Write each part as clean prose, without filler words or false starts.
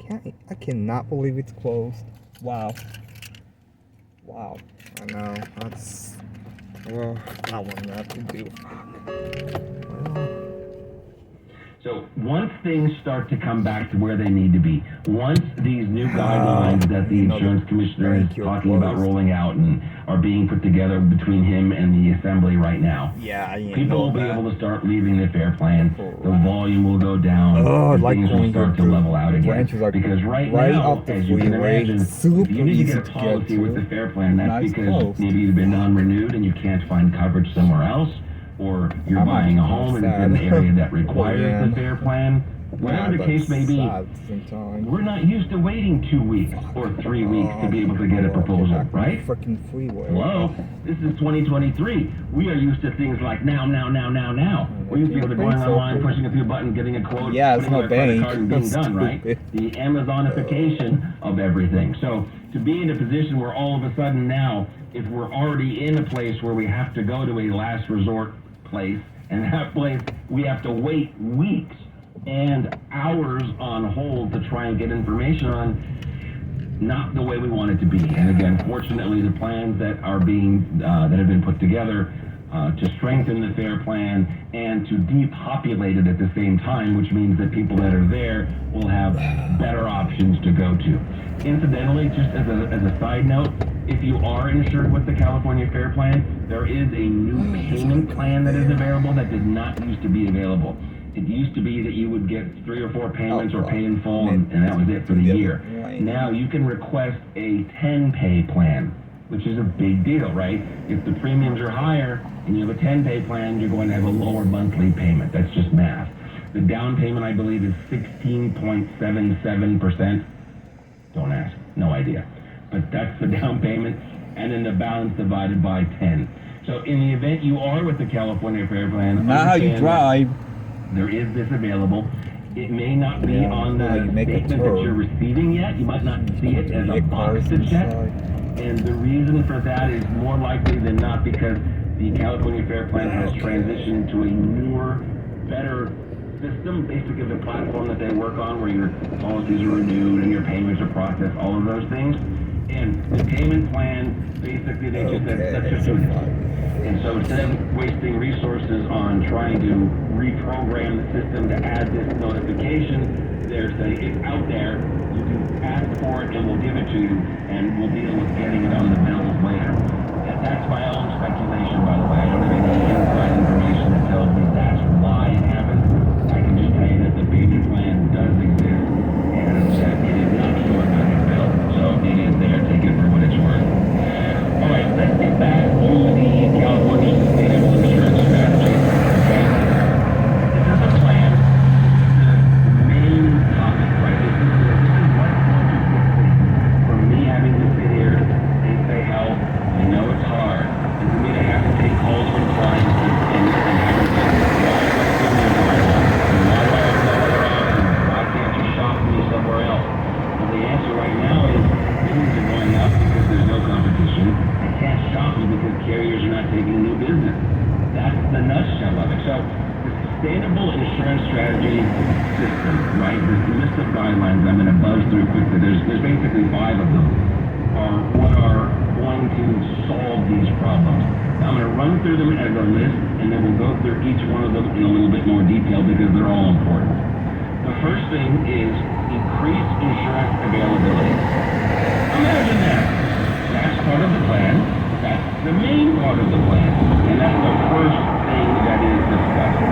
I cannot believe it's closed. Wow. Wow. I know. That's... Well, I wouldn't have to do. So once things start to come back to where they need to be, once these new guidelines that the insurance commissioner is talking about rolling out and are being put together between him and the assembly right now, people will be able to start leaving the fare plan. The volume will go down. Things will start to level out again. Because right now, as you can imagine, if you need to get a policy with the fare plan, that's because maybe you've been non-renewed and you can't find coverage somewhere else, or you're buying a home and it's in an area that requires the fare plan. Whatever the case may be, we're not used to waiting 2 weeks or 3 weeks to be able to get a proposal, right? Hello? This is 2023. We are used to things like now. We're used to be able to going online, pushing a few buttons, getting a quote, putting a credit card and being done, right? The Amazonification of everything. So to be in a position where all of a sudden now, if we're already in a place where we have to go to a last resort place, and that place we have to wait weeks and hours on hold to try and get information on, not the way we want it to be. And again, fortunately, the plans that are being that have been put together to strengthen the fare plan and to depopulate it at the same time, which means that people that are there will have better options to go to. Incidentally, just as a side note, if you are insured with the California Fare Plan, there is a new payment plan that is available that did not used to be available. It used to be that you would get 3 or 4 payments or pay in full, and that was it for the year. Now you can request a 10-pay plan, which is a big deal, right? If the premiums are higher and you have a 10-pay plan, you're going to have a lower monthly payment. That's just math. The down payment, I believe, is 16.77%. Don't ask. No idea. But that's the down payment, and then the balance divided by 10. So in the event you are with the California Fare Plan, not how you drive. There is this available. It may not be on the statement that you're receiving yet. You might not see it as a box to check. And the reason for that is more likely than not because the California Fare Plan has transitioned to a newer, better system, basically the platform that they work on where your policies are renewed and your payments are processed, all of those things. And the payment plan, basically they just said, let's just do this. And so instead of wasting resources on trying to reprogram the system to add this notification, they're saying it's out there, you can ask for it and we'll give it to you, and we'll deal with getting it on the bills later. That's my own speculation, by the way. I don't have any inside information that tells me that's why it happened. I can just tell you that the payment plan does exist, and that it is not showing on your bill. So it is there, take it for what it's worth. All right, let's get back to the California Sustainable Insurance Strategy. Okay? This is a plan. The main topic, right? This is what's going to fix things. From me having to sit here and say, hell, I know it's hard. And for me to have to take calls from clients and have them say, why am I giving you the right one? And why do I have no other options? Why can't you shop me somewhere else? Well, the answer right now is premiums are going up because there's no competition. I can't shop you because carriers are not taking new business. That's the nutshell of it. So the sustainable insurance strategy system, right? This list of guidelines I'm going to buzz through quickly. There's basically 5 of them. Are what are going to solve these problems. Now, I'm going to run through them as a list, and then we'll go through each one of them in a little bit more detail because they're all important. The first thing is increase insurance availability. Imagine that. That's part of the plan. That's the main part of the plan. And that's the first thing that is discussed.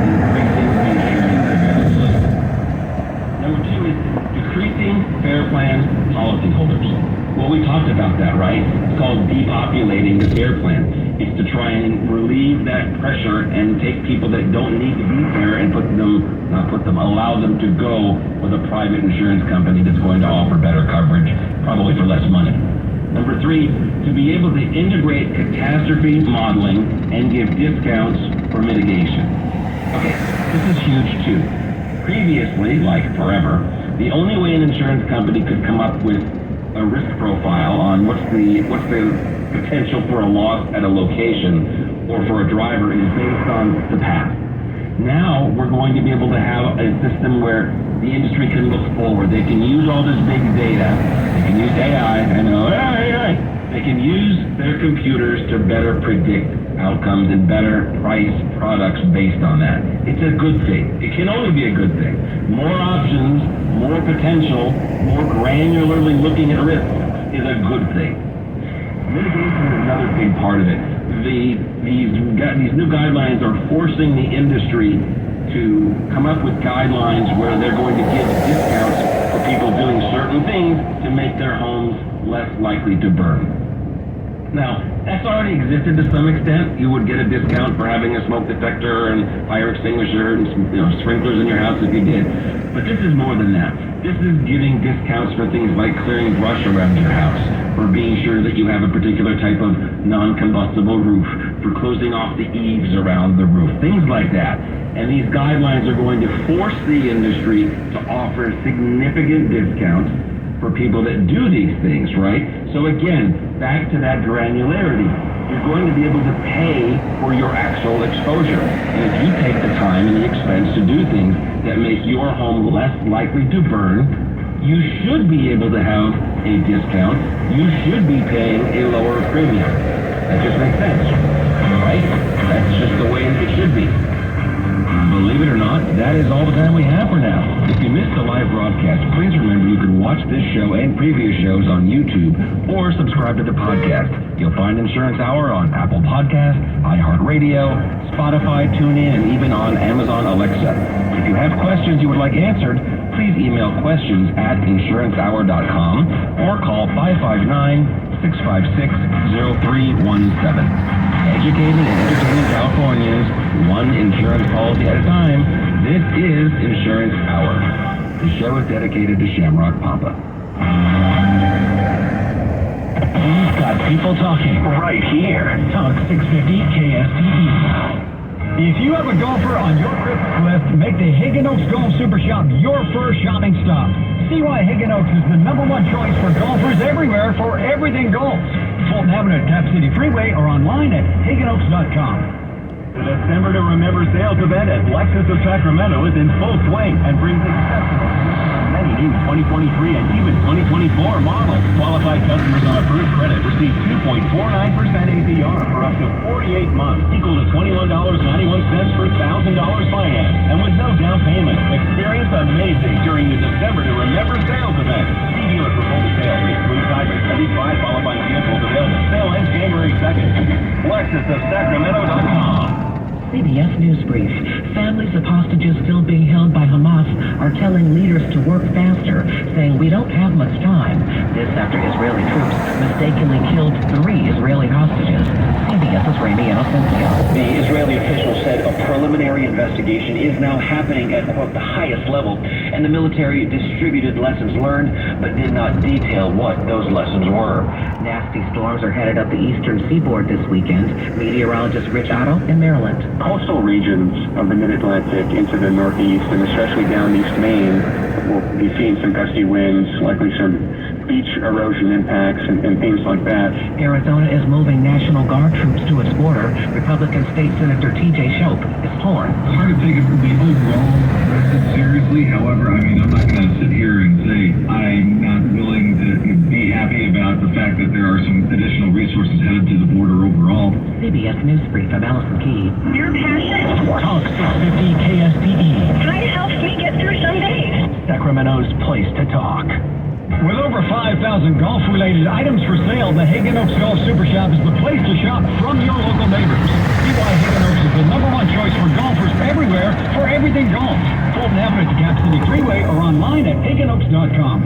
Increasing insurance availability. Number 2 is decreasing fare plan policyholders. Well, we talked about that, right? It's called depopulating the fare plan. It's to try and relieve that pressure and take people that don't need to be there and allow them to go with a private insurance company that's going to offer better coverage, probably for less money. Number 3, to be able to integrate catastrophe modeling and give discounts for mitigation. Okay, this is huge too. Previously, like forever, the only way an insurance company could come up with a risk profile on what's the potential for a loss at a location or for a driver is based on the path. Now we're going to be able to have a system where the industry can look forward. They can use all this big data. They can use AI. I know, AI. They can use their computers to better predict outcomes and better price products based on that. It's a good thing. It can only be a good thing. More options, more potential, more granularly looking at risks is a good thing. Mitigation is another big part of it. These new guidelines are forcing the industry to come up with guidelines where they're going to give discounts for people doing certain things to make their homes less likely to burn. Now, that's already existed to some extent. You would get a discount for having a smoke detector and fire extinguisher and sprinklers in your house if you did. But this is more than that. This is giving discounts for things like clearing brush around your house, for being sure that you have a particular type of non-combustible roof, for closing off the eaves around the roof, things like that. And these guidelines are going to force the industry to offer significant discounts for people that do these things, right? So again, back to that granularity. You're going to be able to pay for your actual exposure. And if you take the time and the expense to do things that make your home less likely to burn, you should be able to have a discount. You should be paying a lower premium. That just makes sense, right? That's just the way it should be. Believe it or not, that is all the time we have for now. If you missed the live broadcast, please remember you can watch this show and previous shows on YouTube or subscribe to the podcast. You'll find Insurance Hour on Apple Podcasts, iHeartRadio, Spotify, TuneIn, and even on Amazon Alexa. If you have questions you would like answered, please email questions@insurancehour.com or call 559-656-0317. Educating and entertaining Californians, one insurance policy at a time. This is Insurance Hour. The show is dedicated to Shamrock Pampa. We've got people talking right here. Talk 650 KSTE. If you have a golfer on your Christmas list, make the Higgin Oaks Golf Super Shop your first shopping stop. See why Higgin Oaks is the #1 choice for golfers everywhere for everything golf. Fulton Avenue at Cap City Freeway or online at higginoaks.com. The December to Remember sales event at Lexus of Sacramento is in full swing and brings exceptional many new 2023 and even 2024 models. Qualified customers on approved credit receive 2.49% APR for up to 48 months, equal to $21.91 for $1,000 finance, and with no down payment. Experience amazing during the December to Remember sales event. See dealer for full details. Excludes hybrid 75 qualifying vehicles available. Sale ends January 2nd. LexusOfSacramento.com. CBS News Brief. Families of hostages still being held by Hamas are telling leaders to work faster, saying we don't have much time. This after Israeli troops mistakenly killed 3 Israeli hostages. CBS's Ramy Inocencio. The Israeli official said a preliminary investigation is now happening at, quote, the highest level, and the military distributed lessons learned, but did not detail what those lessons were. Nasty storms are headed up the eastern seaboard this weekend. Meteorologist Rich Otto in Maryland. Coastal regions of the mid-Atlantic into the northeast, and especially down East Maine, we'll be seeing some gusty winds, likely some beach erosion impacts and things like that. Arizona is moving National Guard troops to its border. Republican State Senator T.J. Shope is torn. It's hard to take the overall message seriously. However, I'm not going to sit here and say I'm not willing to be happy about the fact that there are some additional resources headed to the border overall. CBS News Brief, I'm Allison Key. Your passion Talk 650 KSTE. kind of helps me get through some days. Sacramento's place to talk. With over 5,000 golf-related items for sale, the Higgin Oaks Golf Super Shop is the place to shop from your local neighbors. See why Higgin Oaks is the #1 choice for golfers everywhere for everything golf. Fulton Avenue at Cap City Freeway or online at higginoaks.com.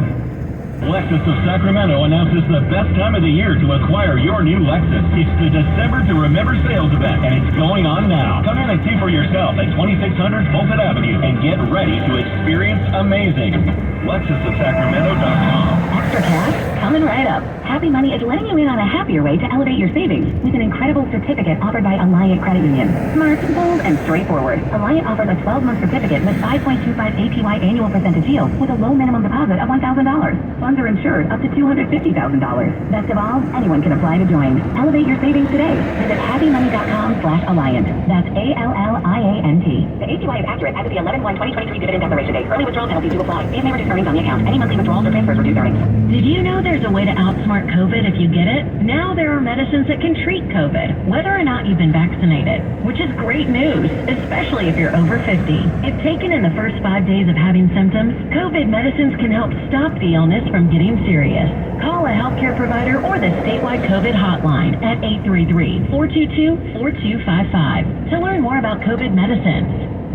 Lexus of Sacramento announces the best time of the year to acquire your new Lexus. It's the December to Remember sales event, and it's going on now. Come in and see for yourself at 2600 Fulton Avenue and get ready to experience amazing. LexusOfSacramento.com. Extra cash? Coming right up. Happy Money is letting you in on a happier way to elevate your savings with an incredible certificate offered by Alliant Credit Union. Smart, bold, and straightforward. Alliant offers a 12-month certificate with 5.25 APY annual percentage yield with a low minimum deposit of $1,000. Funds are insured up to $250,000. Best of all, anyone can apply to join. Elevate your savings today. Visit happymoney.com/Alliant. That's ALLIANT. The APY is accurate as of the 11/1/2023 dividend declaration date. Early withdrawal penalties do apply. If may reduce earnings on the account. Any monthly withdrawals or transfers reduce earnings. Did you know there's a way to outsmart COVID if you get it? Now there are medicines that can treat COVID, whether or not you've been vaccinated, which is great news, especially if you're over 50. If taken in the first 5 days of having symptoms, COVID medicines can help stop the illness from getting serious. Call a healthcare provider or the statewide COVID hotline at 833-422-4255 to learn more about COVID medicines.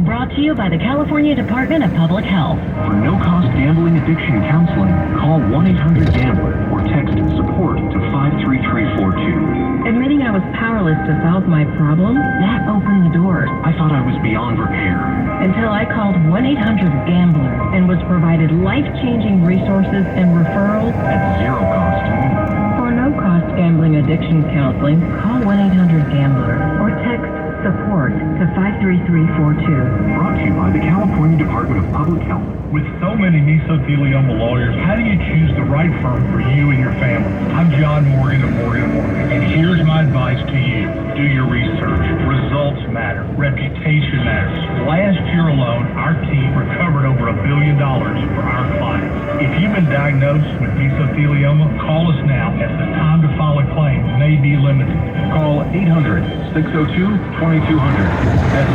Brought to you by the California Department of Public Health. For no-cost gambling addiction counseling, call 1-800-GAMBLER or text SUPPORT to 53342. Admitting I was powerless to solve my problem, that opened the doors. I thought I was beyond repair. Until I called 1-800-GAMBLER and was provided life-changing resources and referrals At zero cost to me. for no-cost gambling addiction counseling. Call 1-800-GAMBLER or text SUPPORT to 53342. Brought to you by the California Department of Public Health. With so many mesothelioma lawyers, how do you choose the right firm for you and your family? I'm John Morgan of Morgan & Morgan, and here's my advice to you. Do your research. Results matter. Reputation matters. Last year alone, our team recovered over $1 billion for our clients. If you've been diagnosed with mesothelioma, call us now, as the time to file a claim may be limited. Call 800-602-2200. That's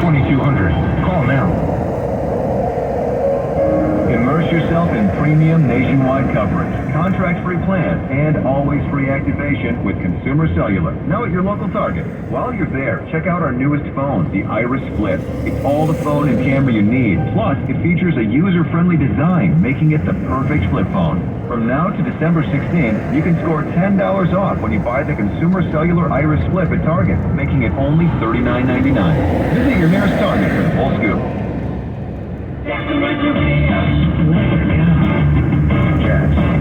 800-602-2200. Call now. Immerse yourself in premium nationwide coverage, contract-free plans, and always free activation with Consumer Cellular. Now at your local Target. While you're there, check out our newest phone, the Iris Flip. It's all the phone and camera you need. Plus, it features a user-friendly design, making it the perfect flip phone. From now to December 16th, you can score $10 off when you buy the Consumer Cellular Iris Flip at Target, making it only $39.99. Visit your nearest Target for the full scoop.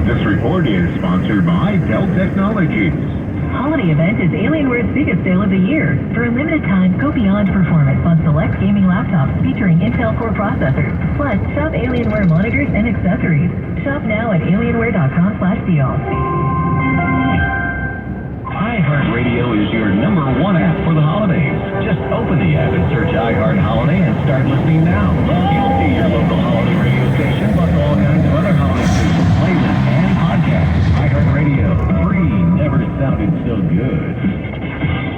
This report is sponsored by Dell Technologies. Holiday event is Alienware's biggest sale of the year. For a limited time, go beyond performance on select gaming laptops featuring Intel Core processors. Plus, shop Alienware monitors and accessories. Shop now at alienware.com/deals. iHeartRadio is your #1 app for the holidays. Just open the app and search iHeart Holiday and start listening now. You'll see your local holiday radio station, plus all kinds of other holiday stations, playlists, and podcasts. iHeartRadio, free, never sounded so good.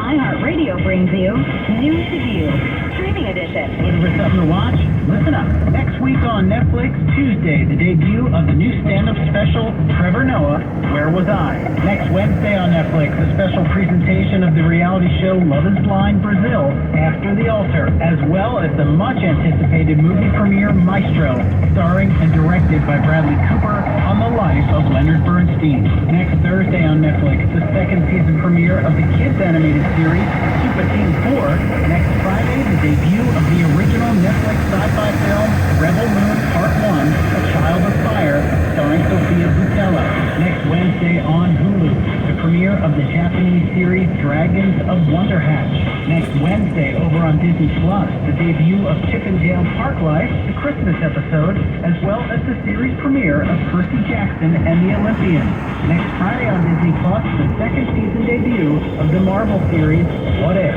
iHeartRadio brings you News to View, streaming edition. Looking for something to watch? Listen up. Next week on Netflix, Tuesday, the debut of the new stand-up special, Trevor Noah, Where Was I? Next Wednesday on Netflix, a special presentation of the reality show Love is Blind Brazil, After the Altar, as well as the much-anticipated movie premiere Maestro, starring and directed by Bradley Cooper on the life of Leonard Bernstein. Next Thursday on Netflix, the second season premiere of the kids' animated series, Super Team 4. Next Friday, the debut of the original Netflix sci-fi film, Rebel Moon Part 1, A Child of Fire, starring Sophia Boutella. Next Wednesday on Hulu, the premiere of the Japanese series Dragons of Wonder Hatch. Next Wednesday over on Disney Plus, the debut of Chip and Dale Park Life, the Christmas episode, as well as the series premiere of Percy Jackson and the Olympians. Next Friday on Disney Plus, the second season debut of the Marvel series What If.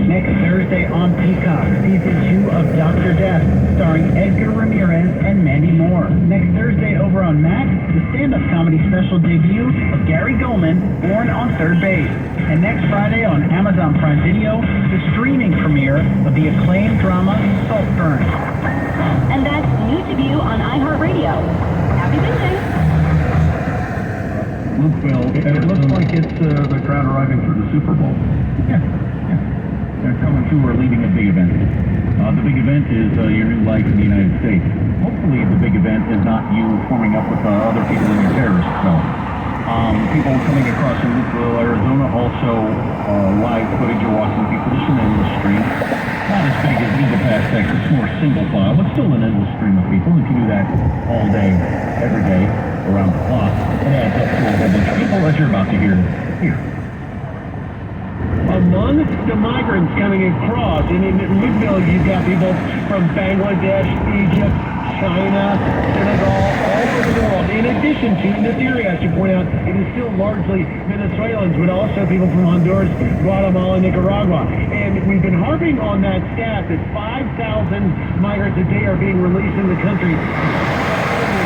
Next Thursday on Peacock, season 2 of Dr. Death, starring Edgar Ramirez and Mandy Moore. Next Thursday over on Max, the stand-up comedy special debut of Gary Goldman, Born on Third Base. And next Friday on Amazon Prime Video, the streaming premiere of the acclaimed drama Saltburn. And that's News to View on iHeartRadio. Happy Wednesday. Well, it looks like it's the crowd arriving for the Super Bowl. Yeah. They're coming to or leaving a big event. The big event is your new life in the United States. Hopefully the big event is not you forming up with other people in your terrorist zone. People coming across from Luceville, Arizona, also live footage of watching people. Just an endless stream. Not as big as Megapass X, it's more single file, but still an endless stream of people. If you do that all day, every day, you're about to hear here. Among the migrants coming across, and in Louisville, you've got people from Bangladesh, Egypt, China, Senegal, all over the world. In addition to, in this area, I should point out, it is still largely Venezuelans, but also people from Honduras, Guatemala, Nicaragua. And we've been harping on that stat that 5,000 migrants a day are being released in the country.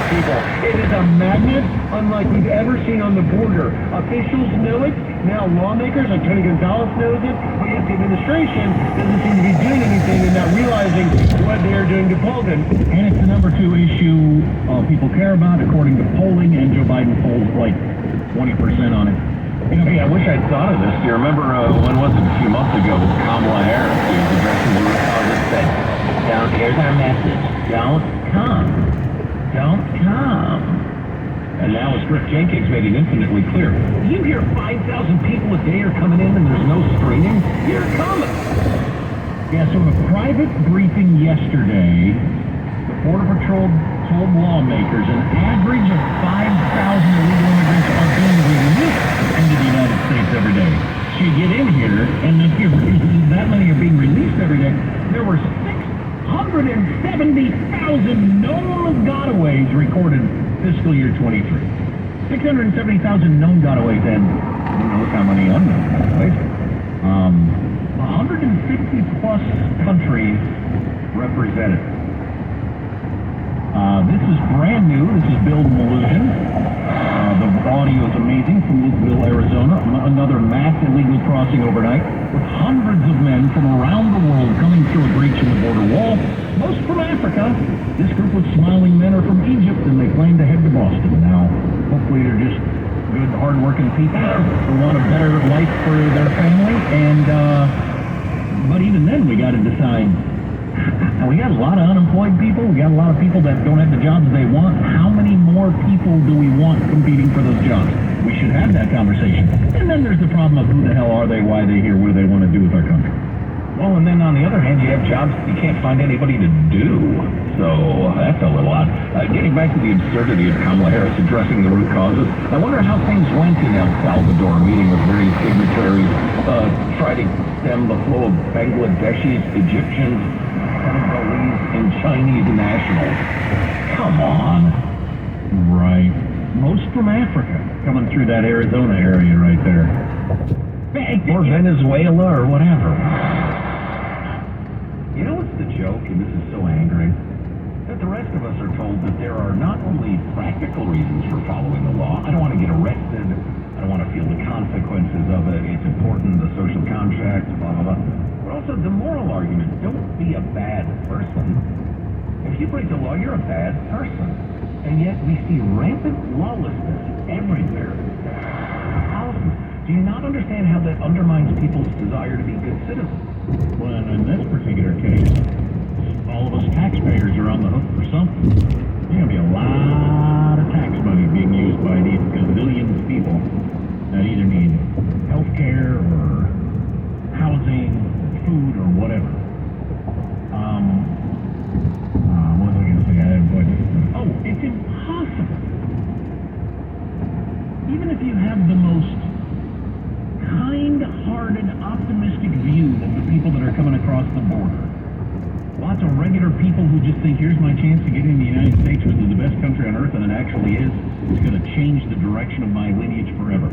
People. It is a magnet unlike we've ever seen on the border. Officials know it. Now lawmakers, like Tony Gonzalez knows it, but yet the administration doesn't seem to be doing anything and not realizing what they are doing to Poland. And it's the number 2 issue people care about, according to polling, and Joe Biden polls like 20% on it. You know, I wish I'd thought of this. Do you remember, when was it, a few months ago, Kamala Harris was addressing the root cause and said, here's our message, don't come. Don't come. And now, as Griff Jenkins made it infinitely clear, you hear 5,000 people a day are coming in and there's no screening? You're coming. Yeah, so in a private briefing yesterday, the Border Patrol told lawmakers an average of 5,000 illegal immigrants are being released into the United States every day. So you get in here, and if that many are being released every day, there were 670,000 known gotaways recorded fiscal year 23. 670,000 known gotaways, and who knows how many unknown gotaways. 150 plus countries represented. This is brand new. This is Bill Maloogian. The audio is amazing from Louisville, Arizona. Another mass illegal crossing overnight, with hundreds of men from around the world coming through a breach in the border wall. Most from Africa. This group of smiling men are from Egypt, and they plan to head to Boston. Now, hopefully they're just good, hard-working people who want a better life for their family. And but even then, we got to decide. And we got a lot of unemployed people. We got a lot of people that don't have the jobs they want. How many more people do we want competing for those jobs? We should have that conversation. And then there's the problem of who the hell are they, why are they here, what do they want to do with our country? Well, and then on the other hand, you have jobs you can't find anybody to do. So that's a little odd. Getting back to the absurdity of Kamala Harris addressing the root causes, I wonder how things went in El Salvador, meeting with various dignitaries, try to stem the flow of Bangladeshis, Egyptians, Senegalese, and Chinese nationals. Come on. Right. Most from Africa, coming through that Arizona area right there. Or Venezuela, or whatever. You know what's the joke, and this is so angering? That the rest of us are told that there are not only practical reasons for following the law. I don't want to get arrested. I don't want to feel the consequences of it. It's important, the social contract, blah, blah, blah. But also the moral argument, don't be a bad person. If you break the law, you're a bad person. And yet we see rampant lawlessness everywhere. Thousands. Do you not understand how that undermines people's desire to be good citizens? Well, in this particular case, all of us taxpayers are on the hook for something. There's going to be a lot of tax money being used by these gazillions of people that either need health care or housing, food, or whatever. What was I going to say? Oh, it's impossible. Even if you have the most kind-hearted, optimistic view of the people that are coming across the border. Lots of regular people who just think, here's my chance to get into the United States, which is the best country on earth, and it actually is. It's going to change the direction of my lineage forever.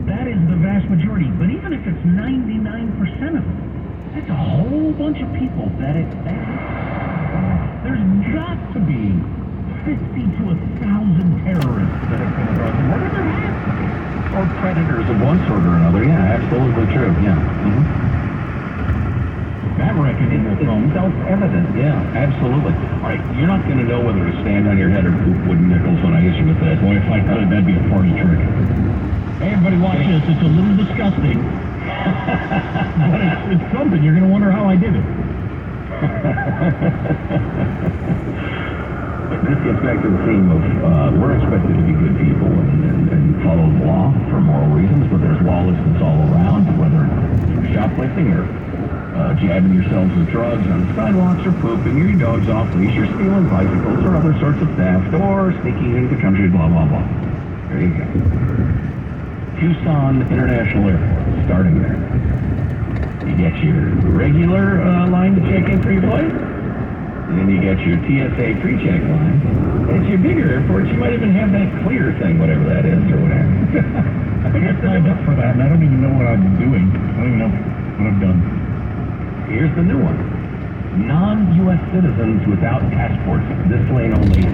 That is the vast majority. But even if it's 99% of them, that's a whole bunch of people that there's got to be 50 to 1,000 terrorists that have come across the border. There has to be. Or predators of one sort or another. Yeah, absolutely true. Yeah. Mm-hmm. That reckoning will come. It's self-evident. Yeah, absolutely. All right, you're not going to know whether to stand on your head or poop wooden nickels when I hit you with that. Boy, if I could, that'd be a party trick. Hey, everybody, watch this. It's a little disgusting. But it's something. You're going to wonder how I did it. This gets back to the theme of we're expected to be good people and follow the law for moral reasons, but there's lawlessness all around, whether it's shoplifting or jabbing yourselves with drugs on sidewalks or pooping your dogs off leash or stealing bicycles or other sorts of theft or sneaking into the country, blah, blah, blah. There you go. Tucson International Airport, starting there. You get your regular line to check in for your flight. Then you get your TSA pre-check line. It's your bigger airports, you might even have that clear thing, whatever that is, or whatever. I think I signed up for that, and I don't even know what I'm doing. I don't even know what I've done. Here's the new one. Non-U.S. citizens without passports. This lane only